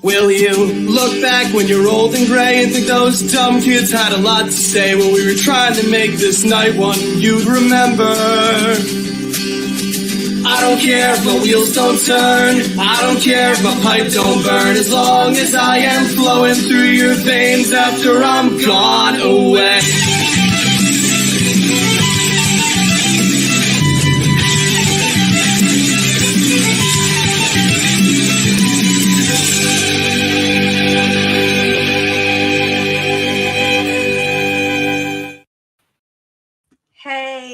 Will you look back when you're old and grey and think those dumb kids had a lot to say when we were trying to make this night one you'd remember? I don't care if my wheels don't turn, I don't care if my pipe don't burn, as long as I am flowing through your veins after I'm gone away.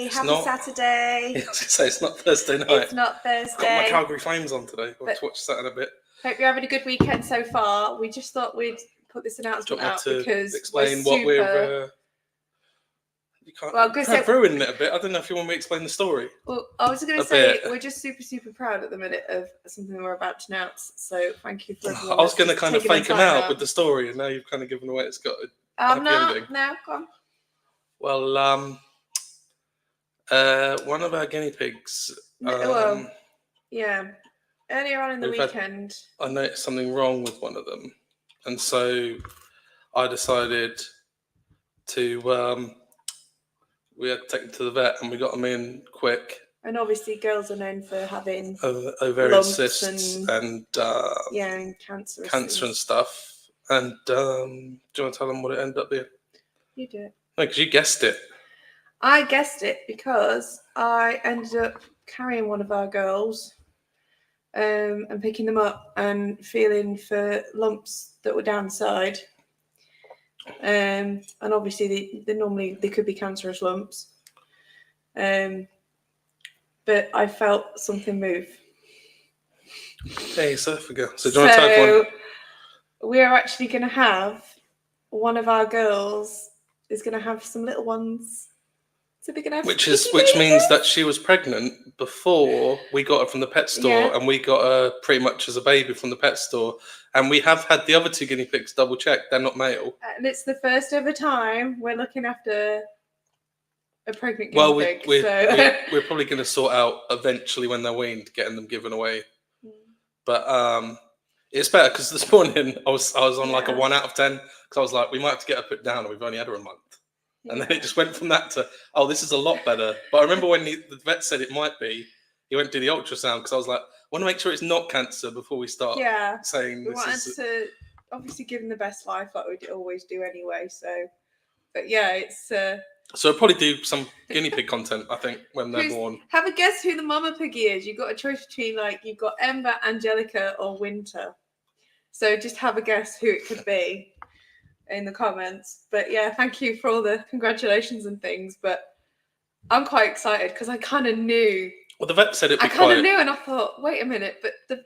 Happy Saturday. I was going to say, it's not Thursday night. It's not Thursday. I've got my Calgary Flames on today. I'll have to watch that in a bit. Hope you're having a good weekend so far. We just thought we'd put this announcement out because explain what we're... You can't ruin it a bit. I don't know if you want me to explain the story. Well, I was going to say, we're just super, super proud at the minute of something we're about to announce. So thank you for everyone. I was going to kind of fake him out with the story, and now you've kind of given away it's got a no, go on. Well, one of our guinea pigs. Earlier on in the weekend, I noticed something wrong with one of them, and so I decided to. We had to take them to the vet, and we got them in quick. And obviously, girls are known for having ovarian cysts and and cancer and stuff. And do you want to tell them what it ended up being? You do it. No, because you guessed it. I guessed it because I ended up carrying one of our girls and picking them up and feeling for lumps that were downside. And obviously they could be cancerous lumps. But I felt something move. Hey, so do you want to type one? We are actually going to have one of our girls is going to have some little ones. So they're going to have which means that she was pregnant before we got her from the pet store, and we got her pretty much as a baby from the pet store. And we have had the other two guinea pigs double checked; they're not male. And it's the first ever time we're looking after a pregnant guinea pig. We're probably going to sort out eventually when they're weaned, getting them given away. But it's better because this morning I was on like a 1 out of 10 because I was like, we might have to get her put down, and we've only had her a month. And then it just went from that to, this is a lot better. But I remember when the vet said it might be, he went to the ultrasound because I was like, I want to make sure it's not cancer before we start saying we wanted to obviously give them the best life like we always do anyway. So, but yeah, it's... So I'll probably do some guinea pig content, I think, when they're born. Have a guess who the mama piggy is. You've got a choice between, you've got Ember, Angelica, or Winter. So just have a guess who it could be in the comments. But yeah, thank you for all the congratulations and things. But I'm quite excited because I kind of knew. Well, the vet said it'd be I kind of knew, and I thought, wait a minute, but the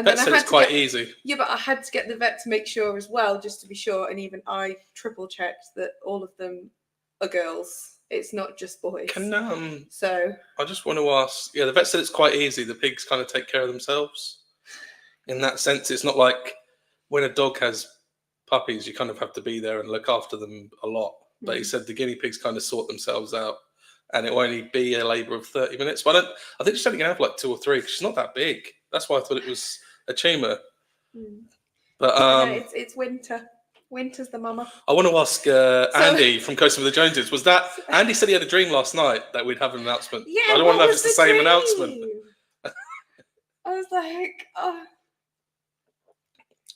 vet said it's quite easy. Yeah, but I had to get the vet to make sure as well, just to be sure. And even I triple checked that all of them are girls. It's not just boys. So I just want to ask. Yeah, the vet said it's quite easy. The pigs kind of take care of themselves. In that sense, it's not like when a dog has puppies, you kind of have to be there and look after them a lot. But he said the guinea pigs kind of sort themselves out, and it will only be a labour of 30 minutes. But I think she's only going to have like 2 or 3 because she's not that big. That's why I thought it was a tumour. But it's Winter. Winter's the mama. I want to ask Andy from Coasting with the Joneses. Was that Andy said he had a dream last night that we'd have an announcement? Yeah, I don't want to know if it's the same announcement. I was like, oh.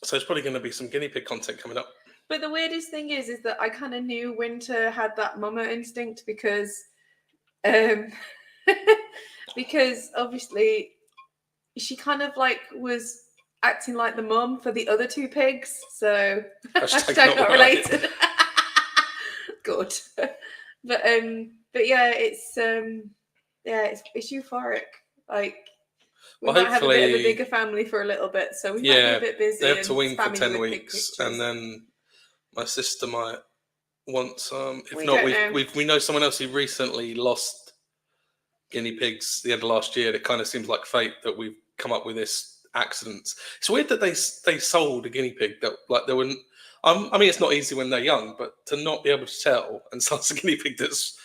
So it's probably going to be some guinea pig content coming up. But the weirdest thing is that I kind of knew Winter had that mama instinct because because obviously she kind of was acting like the mum for the other 2 pigs. So hashtag not related. Good. But yeah, it's euphoric. We might have a bit of a bigger family for a little bit, so we might be a bit busy. They have to wean for 10 weeks, and then my sister might want some. If not, we know someone else who recently lost guinea pigs the end of last year. It kind of seems like fate that we've come up with this accidents. It's weird that they sold a guinea pig that they wouldn't. I mean, it's not easy when they're young, but to not be able to tell and sell a guinea pig that's.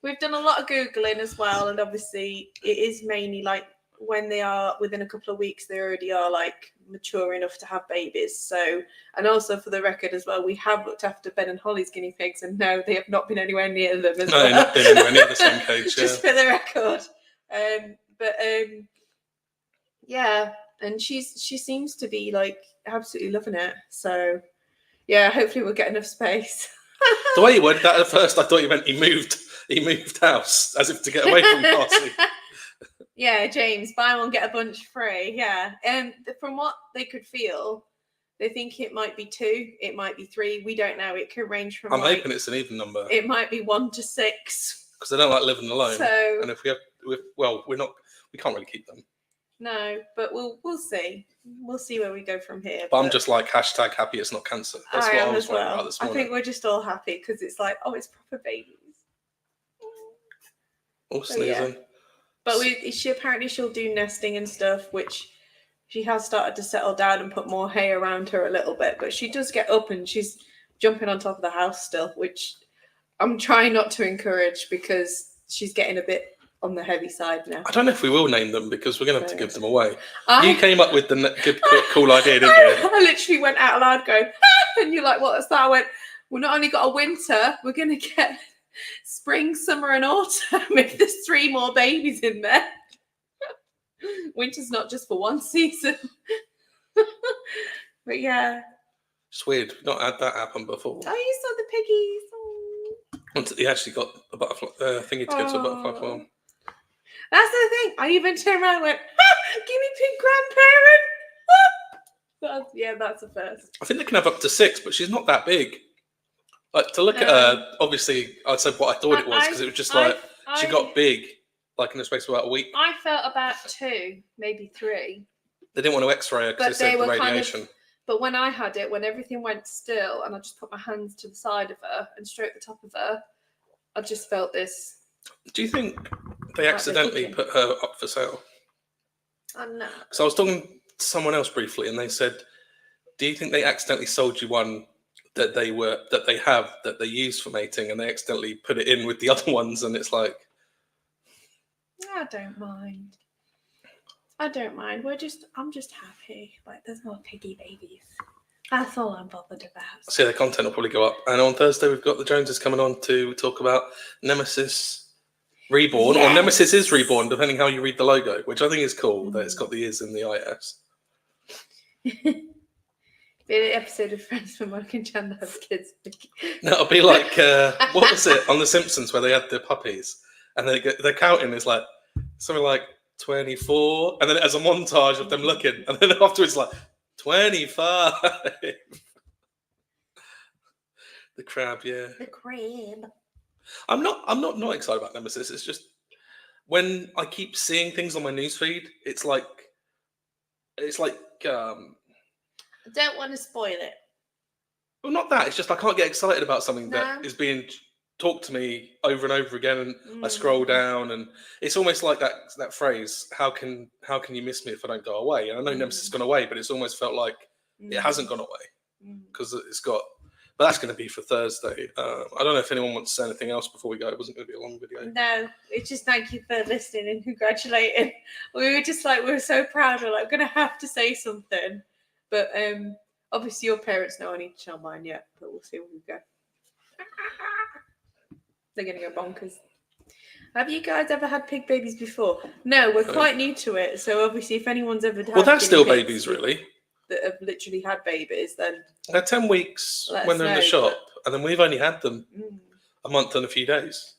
We've done a lot of Googling as well, and obviously it is mainly when they are within a couple of weeks, they already are like mature enough to have babies. So, and also for the record as well, we have looked after Ben and Holly's guinea pigs, and no, they have not been anywhere near them as well. No, not been anywhere near the same cage. Just for the record. Yeah, and she seems to be like absolutely loving it. So yeah, hopefully we'll get enough space. The way you worded that at first, I thought you meant he moved house as if to get away from Darcy. Yeah, James, buy one get a bunch free. Yeah, and from what they could feel, they think it might be 2, it might be 3. We don't know. It could range from. I'm hoping it's an even number. It might be 1 to 6. Because they don't like living alone. So, and if we can't really keep them. No, but we'll see. We'll see where we go from here. But I'm just like #happy it's not cancer. That's I what am I was as worried well. about this I morning. think we're just all happy because it's like, oh, it's proper babies. Oh, So, yeah. sneezing. But she'll do nesting and stuff, which she has started to settle down and put more hay around her a little bit. But she does get up and she's jumping on top of the house still, which I'm trying not to encourage because she's getting a bit on the heavy side now. I don't know if we will name them because we're going to have to give them away. I You came up with the good, cool idea, didn't you? I literally went out loud going, and you're like, what's that? I went, we're not only got a winter, we're going to get spring, summer, and autumn if there's 3 more babies in there. Winter's not just for one season. But yeah. It's weird. We've not had that happen before. Oh, you saw the piggies. Oh. He actually got a butterfly thingy to go to a butterfly Oh. farm. That's the thing. I even turned around and went, guinea pig grandparent. That's a first. I think they can have up to 6, but she's not that big. Like to look at her, obviously, I said what I thought it was because it was just like she got big, like in the space of about a week. I felt about 2, maybe 3. They didn't want to X-ray her because they said the radiation. But when I had it, when everything went still and I just put my hands to the side of her and stroked the top of her, I just felt this. Do you think they accidentally put her up for sale? I don't know. So I was talking to someone else briefly, and they said, "Do you think they accidentally sold you one that they use for mating, and they accidentally put it in with the other ones?" And it's like, I don't mind. I'm just happy. Like there's more piggy babies. That's all I'm bothered about. I see their content will probably go up. And on Thursday we've got the Joneses coming on to talk about Nemesis Reborn, or Nemesis is Reborn, depending how you read the logo, which I think is cool that it's got the is in the IS. Be an episode of Friends from Mark and Chandler has kids. No, it'll be like what was it on The Simpsons where they had the puppies and their counting is like something like 24, and then it has a montage of them looking, and then afterwards like 25. The crab, yeah. The crab. I'm not excited about Nemesis. It's just when I keep seeing things on my newsfeed, it's like I don't want to spoil it. well, not that. It's just I can't get excited about something that is being talked to me over and over again, and I scroll down, and it's almost like that phrase: "How can you miss me if I don't go away?" And I know Nemesis has gone away, but it's almost felt like it hasn't gone away because it's got. But that's going to be for Thursday. I don't know if anyone wants to say anything else before we go. It wasn't going to be a long video. No, it's just thank you for listening and congratulating. We were so proud. We're like, we're going to have to say something. But obviously your parents know I need to tell mine yet, but we'll see where we go. They're going to go bonkers. Have you guys ever had pig babies before? No, we're quite new to it. So obviously if anyone's ever had Well, that's still guinea pigs babies, really. that have literally had babies, then They're 10 weeks Let when us they're in the know, shop, and then we've only had them a month and a few days.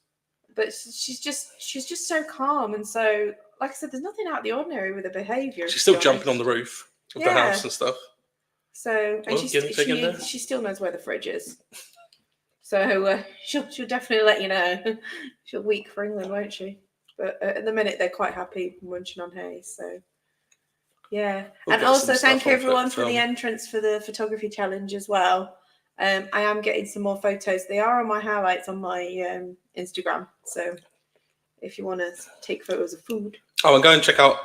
but she's just so calm, and so like I said, there's nothing out of the ordinary with her behaviour. She's still jumping on the roof of the house and stuff. So and Oh, guinea pig in there? she still knows where the fridge is. So she'll definitely let you know. She'll weak for England, won't she? But at the minute they're quite happy munching on hay. So yeah, We'll and get also some thank stuff on everyone for the film. entrance for the photography challenge as well. I am getting some more photos. They are on my highlights on my Instagram. So if you want to take photos of food. Oh, and go and check out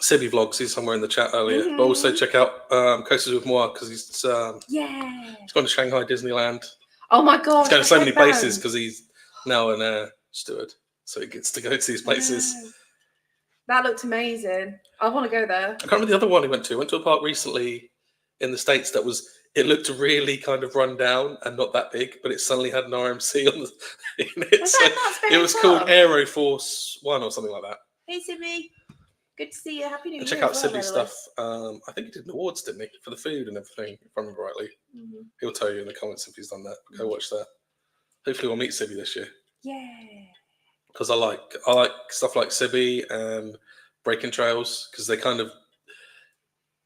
Sibby Vlogs. He's somewhere in the chat earlier. But also check out Coasters with Moi because he's gone to Shanghai Disneyland. Oh my god! He's going to so many places because he's now an air steward, so he gets to go to these places. That looked amazing. I want to go there. I can't remember the other one he went to. I went to a park recently in the States that was, it looked really kind of run down and not that big, but it suddenly had an RMC on the, in it. Was So that not Spain it was as called well? Aero Force One or something like that. Hey, Simi. Good to see you. Happy New Year. And check as out well, Sibley's by the way. stuff. I think he did an awards, didn't he, for the food and everything, if I remember rightly. Mhm. He'll tell you in the comments if he's done that. Go watch that. Hopefully we'll meet Sibby this year. Yeah. Because I like stuff like Sibby and Breaking Trails, because they kind of,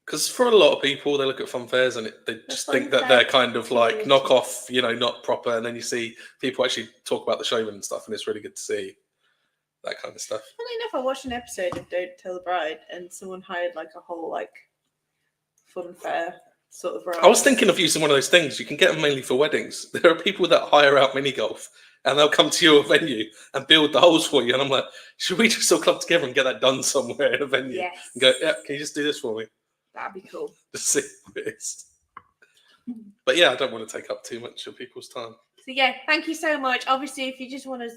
because for a lot of people they look at fun fairs and they just think that they're kind of like community. knockoff, you know, not proper, and then you see people actually talk about the showman and stuff, and it's really good to see that kind of stuff. Funny enough, I watched an episode of Don't Tell the Bride, and someone hired like a whole like fun fair sort of ride. I was thinking of using one of those things. You can get them mainly for weddings. There are people that hire out mini golf and they'll come to your venue and build the holes for you. And I'm like, should we just all club together and get that done somewhere in a venue? Yes. And go, yeah, can you just do this for me? That'd be cool. Just see what it is. But yeah, I don't want to take up too much of people's time. So yeah, thank you so much. Obviously, if you just want to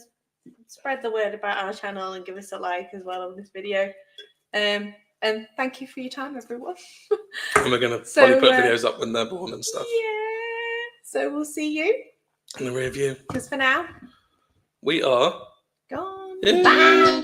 spread the word about our channel and give us a like as well on this video. And thank you for your time, everyone. And we're going to So, probably put videos up when they're born and stuff. Yeah. So we'll see you. In the rear view. Because for now, We are. gone. Yeah. Bye.